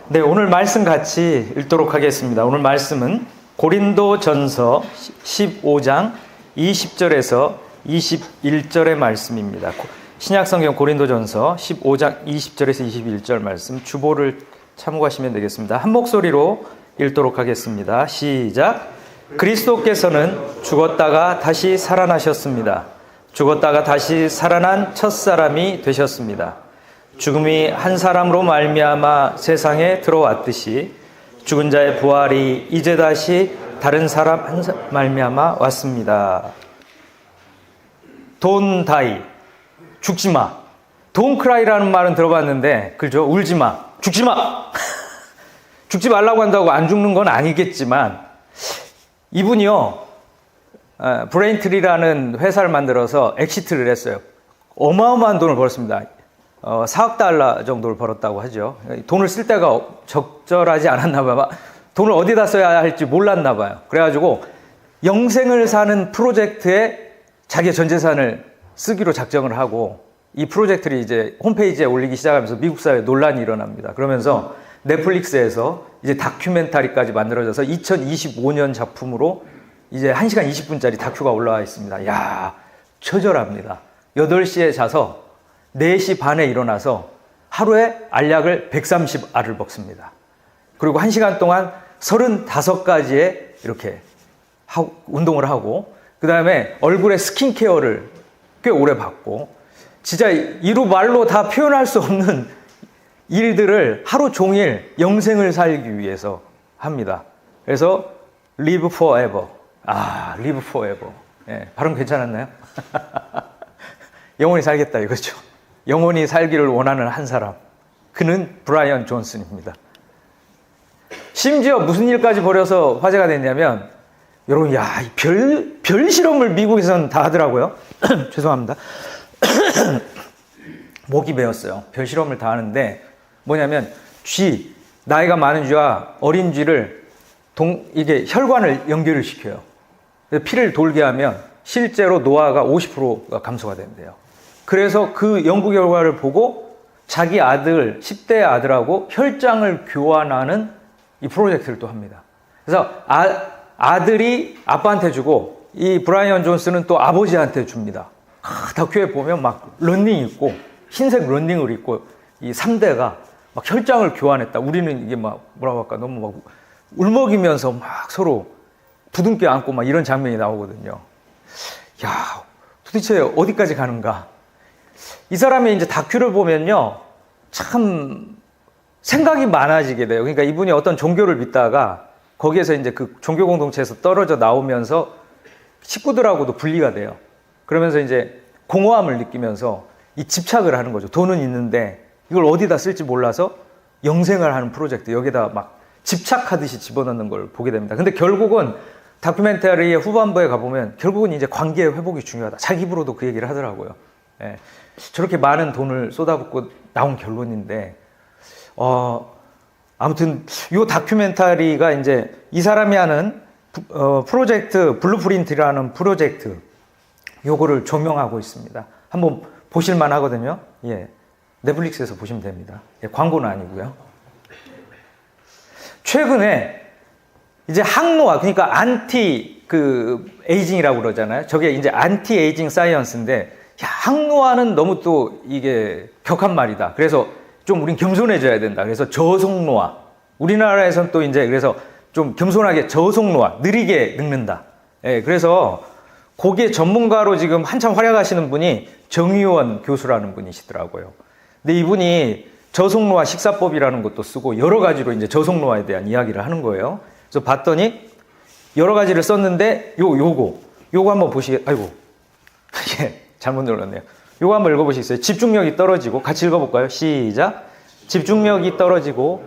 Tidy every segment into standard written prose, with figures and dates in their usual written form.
네, 오늘 말씀 같이 읽도록 하겠습니다. 오늘 말씀은 고린도전서 15장 20절에서 21절의 말씀입니다. 신약성경 고린도전서 15장 20절에서 21절 말씀 주보를 참고하시면 되겠습니다. 한 목소리로 읽도록 하겠습니다. 시작. 그리스도께서는 죽었다가 다시 살아나셨습니다. 죽었다가 다시 살아난 첫사람이 되셨습니다. 죽음이 한 사람으로 말미암아 세상에 들어왔듯이 죽은 자의 부활이 이제 다시 다른 사람 한 말미암아 왔습니다. Don't die. 죽지 마. Don't cry라는 말은 들어봤는데, 그죠? 울지 마. 죽지 마. 죽지 말라고 한다고 안 죽는 건 아니겠지만, 이분이요, 브레인트리라는 회사를 만들어서 엑시트를 했어요. 어마어마한 돈을 벌었습니다. 4억 달러 정도를 벌었다고 하죠. 돈을 쓸 때가 적절하지 않았나 봐요. 돈을 어디다 써야 할지 몰랐나 봐요. 그래가지고 영생을 사는 프로젝트에 자기의 전 재산을 쓰기로 작정을 하고, 이 프로젝트를 이제 홈페이지에 올리기 시작하면서 미국 사회에 논란이 일어납니다. 그러면서 넷플릭스에서 이제 다큐멘터리까지 만들어져서 2025년 작품으로 이제 1시간 20분짜리 다큐가 올라와 있습니다. 이야, 처절합니다. 8시에 자서 4시 반에 일어나서 하루에 알약을 130알을 먹습니다. 그리고 1시간 동안 35가지의 이렇게 운동을 하고, 그 다음에 얼굴에 스킨케어를 꽤 오래 받고, 진짜 이루 말로 다 표현할 수 없는 일들을 하루 종일 영생을 살기 위해서 합니다. 그래서 live forever. live forever. 예, 발음 괜찮았나요? 영원히 살겠다 이거죠. 영원히 살기를 원하는 한 사람. 그는 브라이언 존슨입니다. 심지어 무슨 일까지 벌여서 화제가 됐냐면, 여러분, 별 실험을 미국에서는 다 하더라고요. 죄송합니다. 목이 베었어요. 별 실험을 다 하는데, 뭐냐면, 나이가 많은 쥐와 어린 쥐를 이게 혈관을 연결을 시켜요. 피를 돌게 하면 실제로 노화가 50%가 감소가 된대요. 그래서 그 연구 결과를 보고 자기 아들, 10대 아들하고 혈장을 교환하는 이 프로젝트를 또 합니다. 그래서 아들이 아빠한테 주고, 이 브라이언 존슨은 또 아버지한테 줍니다. 다큐에 보면 막 런닝 입고, 흰색 런닝을 입고, 이 3대가 막 혈장을 교환했다. 우리는 이게 막 뭐라고 할까, 너무 막 울먹이면서 막 서로 부둥켜 안고 막 이런 장면이 나오거든요. 야, 도대체 어디까지 가는가? 이 사람의 이제 다큐를 보면요, 참 생각이 많아지게 돼요. 그러니까 이분이 어떤 종교를 믿다가 거기에서 이제 그 종교 공동체에서 떨어져 나오면서 식구들하고도 분리가 돼요. 그러면서 이제 공허함을 느끼면서 이 집착을 하는 거죠. 돈은 있는데 이걸 어디다 쓸지 몰라서 영생을 하는 프로젝트, 여기다 막 집착하듯이 집어넣는 걸 보게 됩니다. 근데 결국은 다큐멘터리의 후반부에 가보면 결국은 이제 관계 회복이 중요하다. 자기 입으로도 그 얘기를 하더라고요. 예. 저렇게 많은 돈을 쏟아붓고 나온 결론인데, 아무튼 이 다큐멘터리가 이제 이 사람이 하는 프로젝트 블루프린트라는 프로젝트, 요거를 조명하고 있습니다. 한번 보실만 하거든요. 예. 넷플릭스에서 보시면 됩니다. 예, 광고는 아니고요. 최근에 이제 항노화, 그러니까 안티 에이징이라고 그러잖아요. 저게 이제 안티 에이징 사이언스인데, 항노화는 너무 또 이게 격한 말이다. 그래서 좀 우린 겸손해져야 된다. 그래서 저속노화. 우리나라에서는 또 이제 그래서 좀 겸손하게 저속노화, 느리게 늙는다. 예, 그래서 거기에 전문가로 지금 한참 활약하시는 분이 정의원 교수라는 분이시더라고요. 근데 이분이 저속노화 식사법이라는 것도 쓰고 여러 가지로 이제 저속노화에 대한 이야기를 하는 거예요. 그래서 봤더니 여러 가지를 썼는데 요거 한번 아이고. 예, 잘못 눌렀네요. 요거 한번 읽어보시겠어요? 집중력이 떨어지고, 같이 읽어볼까요? 시작. 집중력이 떨어지고,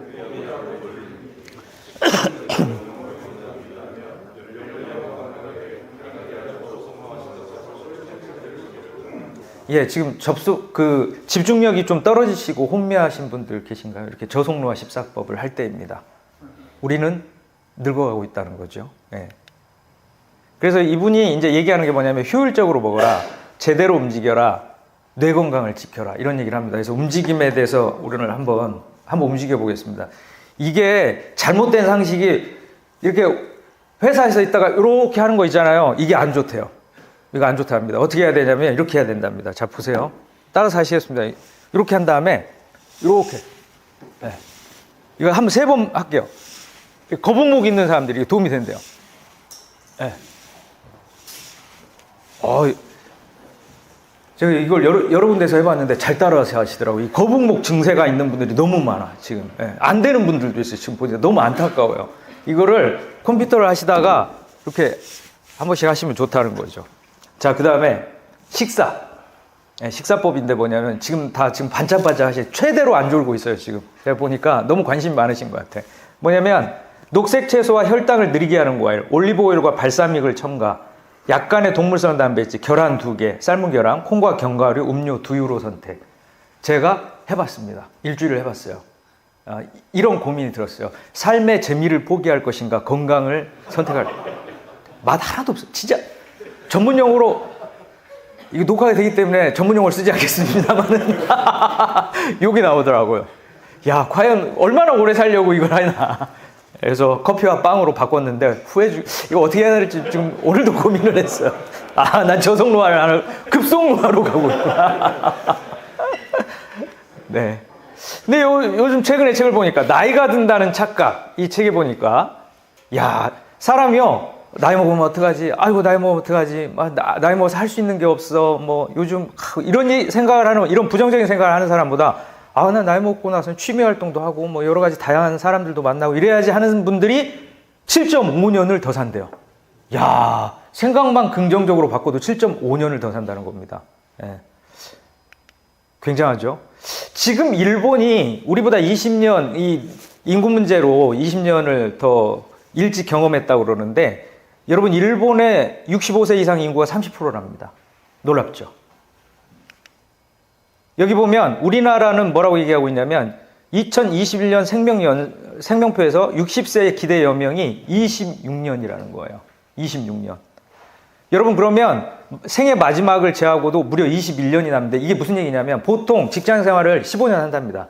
예, 지금 집중력이 좀 떨어지시고 혼미하신 분들 계신가요? 이렇게 저속노화 식사법을 할 때입니다. 우리는 늙어가고 있다는 거죠. 예. 그래서 이분이 이제 얘기하는 게 뭐냐면, 효율적으로 먹어라, 제대로 움직여라, 뇌 건강을 지켜라. 이런 얘기를 합니다. 그래서 움직임에 대해서 오늘 한번 움직여 보겠습니다. 이게 잘못된 상식이 이렇게 회사에서 있다가 이렇게 하는 거 있잖아요. 이게 안 좋대요. 이거 안 좋다 합니다. 어떻게 해야 되냐면 이렇게 해야 된답니다. 자, 보세요. 따라서 하시겠습니다. 이렇게 한 다음에 이렇게. 네. 이거 한번 3번 할게요. 거북목 있는 사람들이 도움이 된대요. 네. 제가 이걸 여러 군데서 해봤는데 잘 따라서 하시더라고요. 이 거북목 증세가 있는 분들이 너무 많아, 지금. 네. 안 되는 분들도 있어요. 지금 보니까 너무 안타까워요. 이거를 컴퓨터를 하시다가 이렇게 한 번씩 하시면 좋다는 거죠. 자, 그 다음에 식사. 네, 식사법인데 뭐냐면 지금 반짝반짝 하시 최대로 안 졸고 있어요, 지금. 제가 보니까 너무 관심이 많으신 것 같아. 뭐냐면 녹색 채소와 혈당을 느리게 하는 과일, 올리브오일과 발사믹을 첨가, 약간의 동물성 단백질, 계란 2개, 삶은 계란, 콩과 견과류, 음료 두유로 선택. 제가 해봤습니다. 일주일을 해봤어요. 이런 고민이 들었어요. 삶의 재미를 포기할 것인가, 건강을 선택할. 맛 하나도 없어요. 진짜 전문 용어로 이거 녹화가 되기 때문에 전문 용어를 쓰지 않겠습니다만은 욕이 나오더라고요. 야, 과연 얼마나 오래 살려고 이걸 하나. 그래서 커피와 빵으로 바꿨는데 이거 어떻게 해야 될지 지금 오늘도 고민을 했어요. 난 저속노화를 안 하고 급속노화로 가고 있구나. 네. 근데 요즘 최근에 책을 보니까 나이가 든다는 착각, 이 책에 보니까 야, 사람이요, 나이 먹으면 어떡하지? 아이고, 나이 먹으면 어떡하지? 나이 먹어서 할 수 있는 게 없어. 뭐 요즘 이런 생각을 하는, 이런 부정적인 생각을 하는 사람보다 나 나이 먹고 나서 취미 활동도 하고 뭐 여러 가지 다양한 사람들도 만나고 이래야지 하는 분들이 7.5년을 더 산대요. 야, 생각만 긍정적으로 바꿔도 7.5년을 더 산다는 겁니다. 예. 굉장하죠? 지금 일본이 우리보다 20년, 이 인구 문제로 20년을 더 일찍 경험했다고 그러는데, 여러분, 일본의 65세 이상 인구가 30%랍니다. 놀랍죠? 여기 보면 우리나라는 뭐라고 얘기하고 있냐면 2021년 생명표에서 60세의 기대 여명이 26년이라는 거예요. 26년. 여러분, 그러면 생애 마지막을 제하고도 무려 21년이 남는데, 이게 무슨 얘기냐면 보통 직장 생활을 15년 한답니다.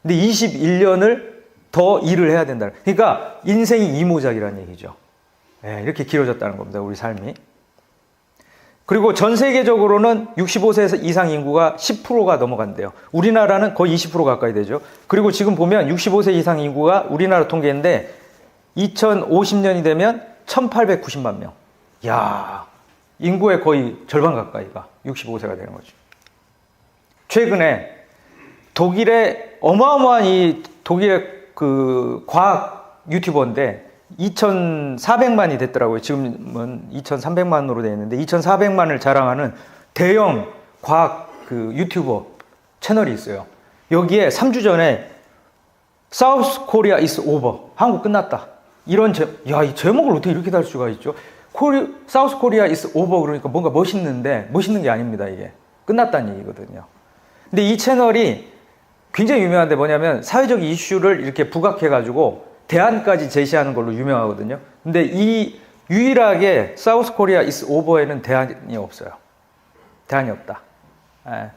근데 21년을 더 일을 해야 된다. 그러니까 인생이 이모작이라는 얘기죠. 네, 이렇게 길어졌다는 겁니다, 우리 삶이. 그리고 전 세계적으로는 65세 이상 인구가 10%가 넘어간대요. 우리나라는 거의 20% 가까이 되죠. 그리고 지금 보면 65세 이상 인구가 우리나라 통계인데 2050년이 되면 1890만 명. 야, 인구의 거의 절반 가까이가 65세가 되는 거죠. 최근에 독일의 어마어마한 이 독일의 그 과학 유튜버인데 2,400만이 됐더라고요. 지금은 2,300만으로 되어 있는데 2,400만을 자랑하는 대형 과학 그 유튜버 채널이 있어요. 여기에 3주 전에 South Korea is over. 한국 끝났다. 이런 이 제목을 어떻게 이렇게 달 수가 있죠? South Korea is over 그러니까 뭔가 멋있는데 멋있는 게 아닙니다. 이게 끝났다는 얘기거든요. 근데 이 채널이 굉장히 유명한데 뭐냐면 사회적 이슈를 이렇게 부각해가지고 대안까지 제시하는 걸로 유명하거든요. 근데 이 유일하게 사우스 코리아 is over에는 대안이 없어요. 대안이 없다. 예.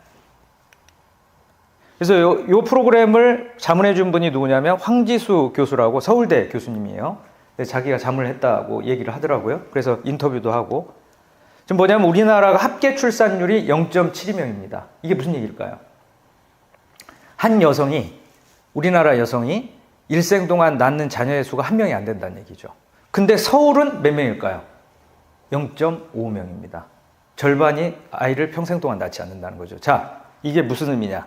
그래서 요 프로그램을 자문해 준 분이 누구냐면 황지수 교수라고 서울대 교수님이에요. 자기가 자문을 했다고 얘기를 하더라고요. 그래서 인터뷰도 하고. 지금 뭐냐면 우리나라가 합계 출산율이 0.72명입니다. 이게 무슨 얘기일까요? 한 여성이, 우리나라 여성이 일생 동안 낳는 자녀의 수가 1명이 안 된다는 얘기죠. 근데 서울은 몇 명일까요? 0.5명입니다. 절반이 아이를 평생 동안 낳지 않는다는 거죠. 자, 이게 무슨 의미냐?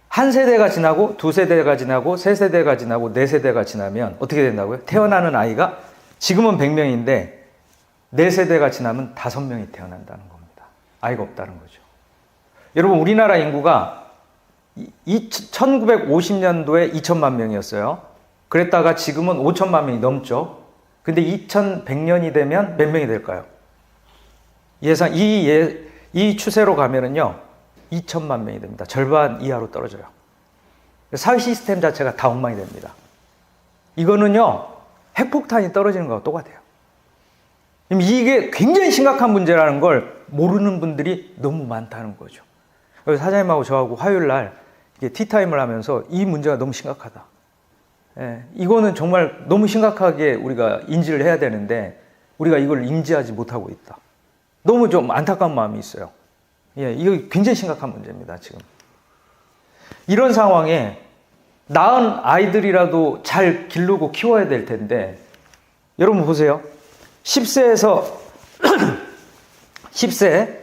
한 세대가 지나고, 두 세대가 지나고, 세 세대가 지나고, 네 세대가 지나면 어떻게 된다고요? 태어나는 아이가 지금은 100명인데 네 세대가 지나면 5명이 태어난다는 겁니다. 아이가 없다는 거죠. 여러분, 우리나라 인구가 1950년도에 2천만 명이었어요. 그랬다가 지금은 5천만 명이 넘죠. 근데 2100년이 되면 몇 명이 될까요? 이 추세로 가면은요, 2천만 명이 됩니다. 절반 이하로 떨어져요. 사회 시스템 자체가 다 엉망이 됩니다. 이거는요, 핵폭탄이 떨어지는 거와 똑같아요. 이게 굉장히 심각한 문제라는 걸 모르는 분들이 너무 많다는 거죠. 그래서 사장님하고 저하고 화요일 날 티타임을 하면서 이 문제가 너무 심각하다. 예, 이거는 정말 너무 심각하게 우리가 인지를 해야 되는데 우리가 이걸 인지하지 못하고 있다. 너무 좀 안타까운 마음이 있어요. 예, 이거 굉장히 심각한 문제입니다, 지금. 이런 상황에 낳은 아이들이라도 잘 기르고 키워야 될 텐데, 여러분 보세요. 10세에서 10세,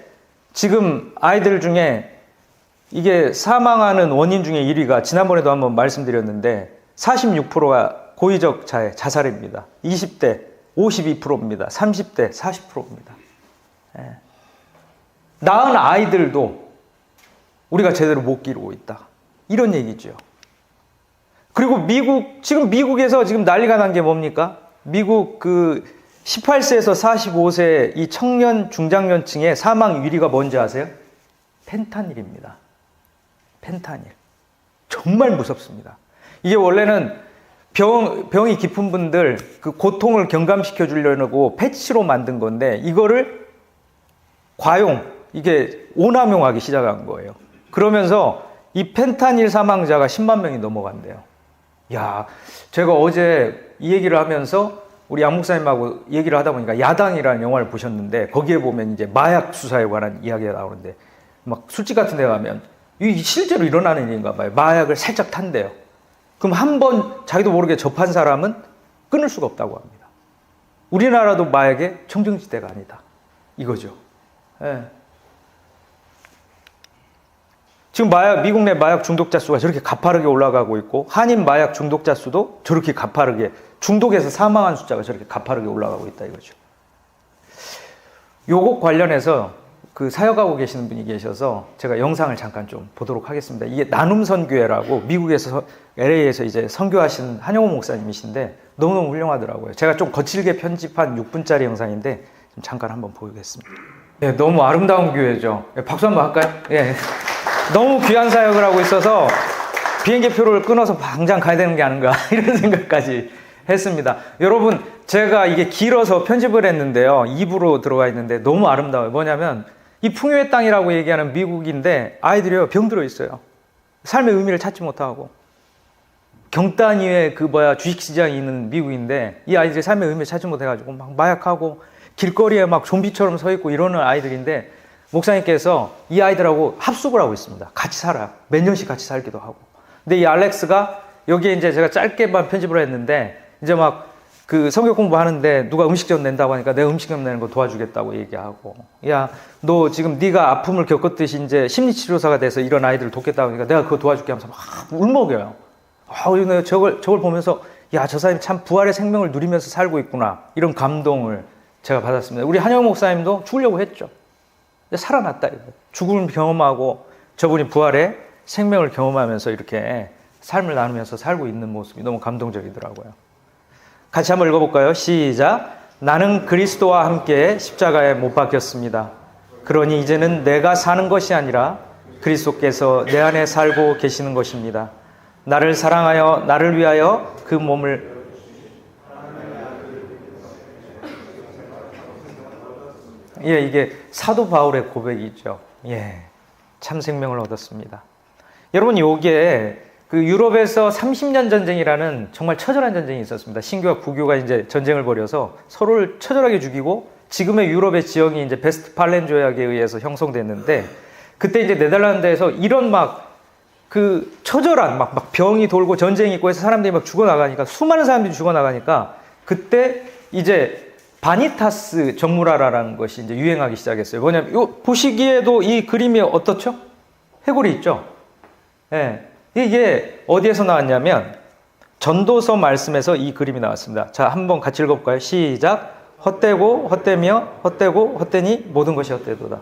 지금 아이들 중에 이게 사망하는 원인 중에 1위가 지난번에도 한번 말씀드렸는데 46%가 고의적 자살입니다. 20대 52%입니다. 30대 40%입니다. 예. 낳은 아이들도 우리가 제대로 못 기르고 있다. 이런 얘기죠. 그리고 지금 미국에서 지금 난리가 난 게 뭡니까? 미국 18세에서 45세 이 청년 중장년층의 사망 1위가 뭔지 아세요? 펜타닐입니다. 펜타닐. 정말 무섭습니다. 이게 원래는 병이 깊은 분들 그 고통을 경감시켜 주려고 패치로 만든 건데 이거를 이게 오남용하기 시작한 거예요. 그러면서 이 펜타닐 사망자가 10만 명이 넘어간대요. 야, 제가 어제 이 얘기를 하면서 우리 양 목사님하고 얘기를 하다 보니까 야당이라는 영화를 보셨는데 거기에 보면 이제 마약 수사에 관한 이야기가 나오는데 막 술집 같은 데 가면 이게 실제로 일어나는 일인가 봐요. 마약을 살짝 탄대요. 그럼 한 번 자기도 모르게 접한 사람은 끊을 수가 없다고 합니다. 우리나라도 마약의 청정지대가 아니다. 이거죠. 예. 지금 미국 내 마약 중독자 수가 저렇게 가파르게 올라가고 있고 한인 마약 중독자 수도 저렇게 가파르게 중독에서 사망한 숫자가 저렇게 가파르게 올라가고 있다 이거죠. 요것 관련해서 사역하고 계시는 분이 계셔서 제가 영상을 잠깐 좀 보도록 하겠습니다. 이게 나눔 선교회라고 미국에서 LA에서 이제 선교하신 한영호 목사님이신데 너무너무 훌륭하더라고요. 제가 좀 거칠게 편집한 6분짜리 영상인데 좀 잠깐 한번 보겠습니다. 예, 너무 아름다운 교회죠. 예, 박수 한번 할까요? 예. 너무 귀한 사역을 하고 있어서 비행기 표를 끊어서 당장 가야 되는 게 아닌가 이런 생각까지 했습니다. 여러분, 제가 이게 길어서 편집을 했는데요. 2부로 들어가 있는데 너무 아름다워요. 뭐냐면 이 풍요의 땅이라고 얘기하는 미국인데 아이들이 병들어 있어요. 삶의 의미를 찾지 못하고 경단위에 주식시장이 있는 미국인데 이 아이들이 삶의 의미를 찾지 못해가지고 막 마약하고 길거리에 막 좀비처럼 서 있고 이러는 아이들인데 목사님께서 이 아이들하고 합숙을 하고 있습니다. 같이 살아요. 몇 년씩 같이 살기도 하고. 근데 이 알렉스가 여기에 이제 제가 짧게만 편집을 했는데 이제 막 성경 공부하는데 누가 음식점 낸다고 하니까 내가 음식점 내는 거 도와주겠다고 얘기하고, 야, 너 지금 네가 아픔을 겪었듯이 이제 심리치료사가 돼서 이런 아이들을 돕겠다고 하니까 내가 그거 도와줄게 하면서 막 울먹여요. 저걸 보면서 야, 저 사람이 참 부활의 생명을 누리면서 살고 있구나. 이런 감동을 제가 받았습니다. 우리 한영 목사님도 죽으려고 했죠. 살아났다 이거. 죽음을 경험하고 저분이 부활의 생명을 경험하면서 이렇게 삶을 나누면서 살고 있는 모습이 너무 감동적이더라고요. 같이 한번 읽어볼까요? 시작. 나는 그리스도와 함께 십자가에 못 박혔습니다. 그러니 이제는 내가 사는 것이 아니라 그리스도께서 내 안에 살고 계시는 것입니다. 나를 사랑하여 나를 위하여 그 몸을 이게 사도 바울의 고백이죠. 참 생명을 얻었습니다. 여러분, 요게 유럽에서 30년 전쟁이라는 정말 처절한 전쟁이 있었습니다. 신교와 구교가 이제 전쟁을 벌여서 서로를 처절하게 죽이고 지금의 유럽의 지형이 이제 베스트팔렌 조약에 의해서 형성됐는데 그때 이제 네덜란드에서 이런 처절한 병이 돌고 전쟁이 있고 해서 사람들이 막 죽어나가니까 수많은 사람들이 죽어나가니까 그때 이제 바니타스 정무라라는 것이 이제 유행하기 시작했어요. 뭐냐면 보시기에도 이 그림이 어떻죠? 해골이 있죠. 이게 어디에서 나왔냐면 전도서 말씀에서 이 그림이 나왔습니다. 자, 한번 같이 읽어볼까요? 시작. 헛되고 헛되며 헛되고 헛되니 모든 것이 헛되도다.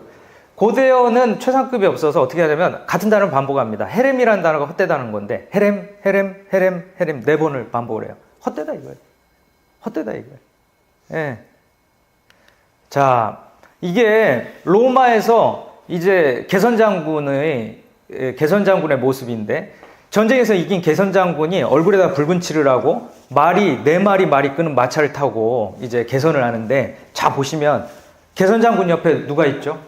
고대어는 최상급이 없어서 어떻게 하냐면 같은 단어를 반복합니다. 헤렘이라는 단어가 헛되다는 건데 헤렘 헤렘 헤렘 헤렘 4번을 반복을 해요. 헛되다 이거예요. 헛되다 이거예요. 자, 이게 로마에서 이제 개선장군의 모습인데 전쟁에서 이긴 개선 장군이 얼굴에다 붉은 칠을 하고 네 마리 말이 끄는 마차를 타고 이제 개선을 하는데, 자 보시면 개선 장군 옆에 누가 있죠?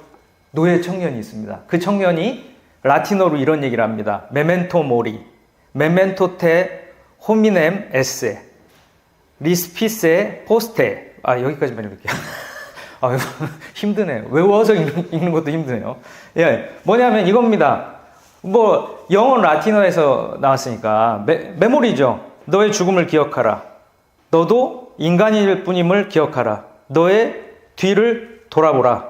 노예 청년이 있습니다. 그 청년이 라틴어로 이런 얘기를 합니다. 메멘토 모리, 메멘토 테 호미넴 에세, 리스피세 포스테. 여기까지만 읽을게요. 힘드네요. 외워서 읽는 것도 힘드네요. 예, 뭐냐면 이겁니다. 뭐 영어 라틴어에서 나왔으니까 메모리죠. 너의 죽음을 기억하라. 너도 인간일 뿐임을 기억하라. 너의 뒤를 돌아보라.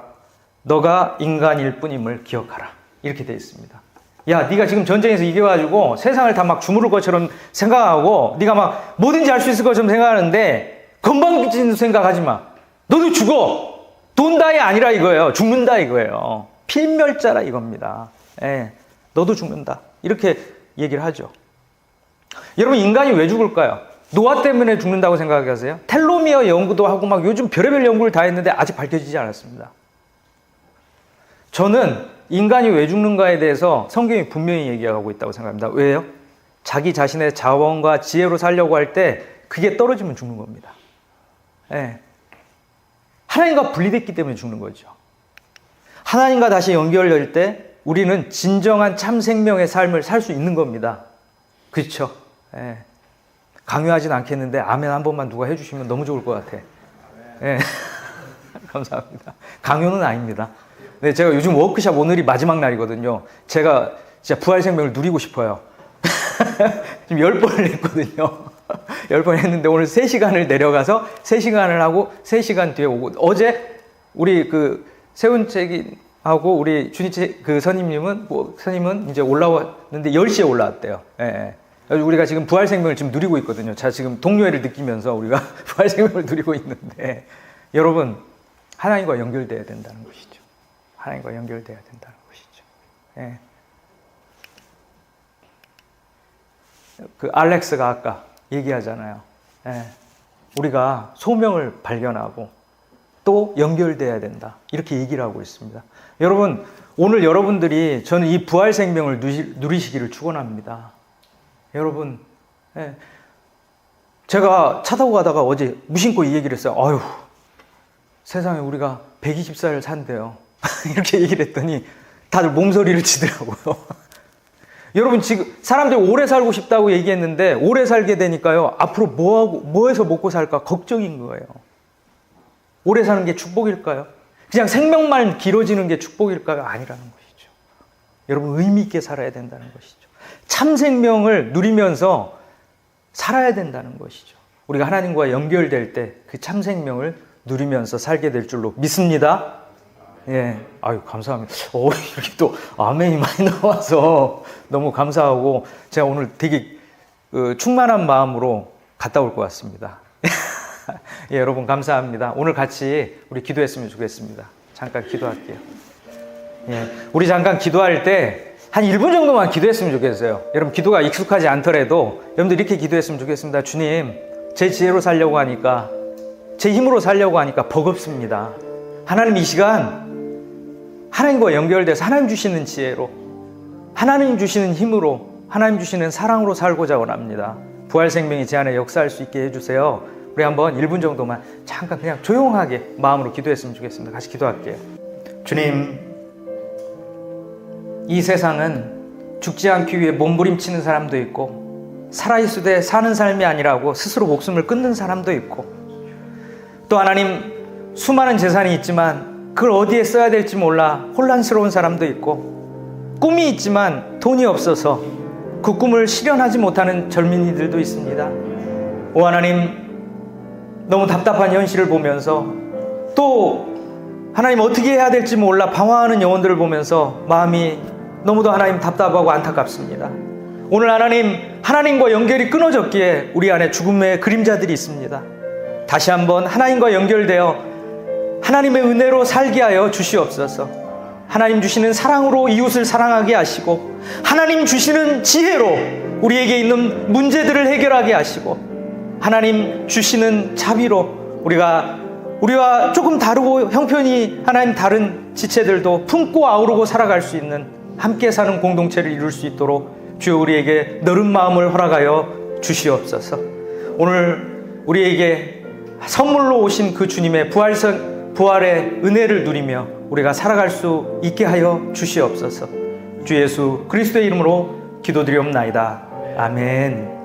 너가 인간일 뿐임을 기억하라. 이렇게 되어 있습니다. 야, 네가 지금 전쟁에서 이겨가지고 세상을 다 막 주무를 것처럼 생각하고 네가 막 뭐든지 할 수 있을 것처럼 생각하는데 건방진 생각하지 마. 너도 죽어. 돈다이 아니라 이거예요. 죽는다 이거예요. 필멸자라 이겁니다. 예, 너도 죽는다. 이렇게 얘기를 하죠. 여러분, 인간이 왜 죽을까요? 노화 때문에 죽는다고 생각하세요? 텔로미어 연구도 하고 막 요즘 별의별 연구를 다 했는데 아직 밝혀지지 않았습니다. 저는 인간이 왜 죽는가에 대해서 성경이 분명히 얘기하고 있다고 생각합니다. 왜요? 자기 자신의 자원과 지혜로 살려고 할 때 그게 떨어지면 죽는 겁니다. 예. 하나님과 분리됐기 때문에 죽는 거죠. 하나님과 다시 연결될 때 우리는 진정한 참 생명의 삶을 살 수 있는 겁니다. 그렇죠? 예. 강요하진 않겠는데 아멘 한 번만 누가 해주시면 너무 좋을 것 같아. 예. 감사합니다. 강요는 아닙니다. 네, 제가 요즘 워크샵 오늘이 마지막 날이거든요. 제가 진짜 부활 생명을 누리고 싶어요. 지금 10번을 했거든요. 10번 했는데 오늘 3시간을 내려가서 3시간을 하고 3시간 뒤에 오고, 어제 우리 그 세운책하고 우리 준이책 그 선임님은 이제 올라왔는데 10시에 올라왔대요. 예, 예. 우리가 지금 부활 생명을 지금 누리고 있거든요. 자, 지금 동료애를 느끼면서 우리가 부활 생명을 누리고 있는데, 여러분, 하나님과 연결돼야 된다는 것이죠. 하나님과 연결돼야 된다는 것이죠. 예. 그 알렉스가 아까 얘기하잖아요. 예. 우리가 소명을 발견하고 또 연결돼야 된다. 이렇게 얘기를 하고 있습니다. 여러분, 오늘 여러분들이 저는 이 부활 생명을 누리시기를 축원합니다. 여러분, 예. 제가 차 타고 가다가 어제 무심코 이 얘기를 했어요. 아유, 세상에 우리가 120살을 산대요. 이렇게 얘기를 했더니 다들 몸소리를 치더라고요. 여러분, 지금 사람들이 오래 살고 싶다고 얘기했는데 오래 살게 되니까요, 앞으로 뭐해서 먹고 살까 걱정인 거예요. 오래 사는 게 축복일까요? 그냥 생명만 길어지는 게 축복일까요? 아니라는 것이죠. 여러분, 의미 있게 살아야 된다는 것이죠. 참 생명을 누리면서 살아야 된다는 것이죠. 우리가 하나님과 연결될 때 그 참 생명을 누리면서 살게 될 줄로 믿습니다. 예, 아유, 감사합니다. 이렇게 또 아멘이 많이 나와서 너무 감사하고, 제가 오늘 되게 충만한 마음으로 갔다 올 것 같습니다. 예, 여러분 감사합니다. 오늘 같이 우리 기도했으면 좋겠습니다. 잠깐 기도할게요. 예, 우리 잠깐 기도할 때 한 1분 정도만 기도했으면 좋겠어요. 여러분, 기도가 익숙하지 않더라도 여러분들 이렇게 기도했으면 좋겠습니다. 주님, 제 지혜로 살려고 하니까, 제 힘으로 살려고 하니까 버겁습니다. 하나님, 이 시간 하나님과 연결돼서 하나님 주시는 지혜로, 하나님 주시는 힘으로, 하나님 주시는 사랑으로 살고자 원합니다. 부활 생명이 제 안에 역사할 수 있게 해주세요. 우리 한번 1분 정도만 잠깐 그냥 조용하게 마음으로 기도했으면 좋겠습니다. 같이 기도할게요. 주님, 이 세상은 죽지 않기 위해 몸부림치는 사람도 있고, 살아있으되 사는 삶이 아니라고 스스로 목숨을 끊는 사람도 있고, 또 하나님, 수많은 재산이 있지만 그걸 어디에 써야 될지 몰라 혼란스러운 사람도 있고, 꿈이 있지만 돈이 없어서 그 꿈을 실현하지 못하는 젊은이들도 있습니다. 오 하나님, 너무 답답한 현실을 보면서, 또 하나님 어떻게 해야 될지 몰라 방황하는 영혼들을 보면서 마음이 너무도 하나님 답답하고 안타깝습니다. 오늘 하나님과 연결이 끊어졌기에 우리 안에 죽음의 그림자들이 있습니다. 다시 한번 하나님과 연결되어 하나님의 은혜로 살게 하여 주시옵소서. 하나님 주시는 사랑으로 이웃을 사랑하게 하시고, 하나님 주시는 지혜로 우리에게 있는 문제들을 해결하게 하시고, 하나님 주시는 자비로 우리와 조금 다르고 형편이 하나님 다른 지체들도 품고 아우르고 살아갈 수 있는, 함께 사는 공동체를 이룰 수 있도록 주여 우리에게 너른 마음을 허락하여 주시옵소서. 오늘 우리에게 선물로 오신 그 주님의 부활의 은혜를 누리며 우리가 살아갈 수 있게 하여 주시옵소서. 주 예수 그리스도의 이름으로 기도드리옵나이다. 아멘.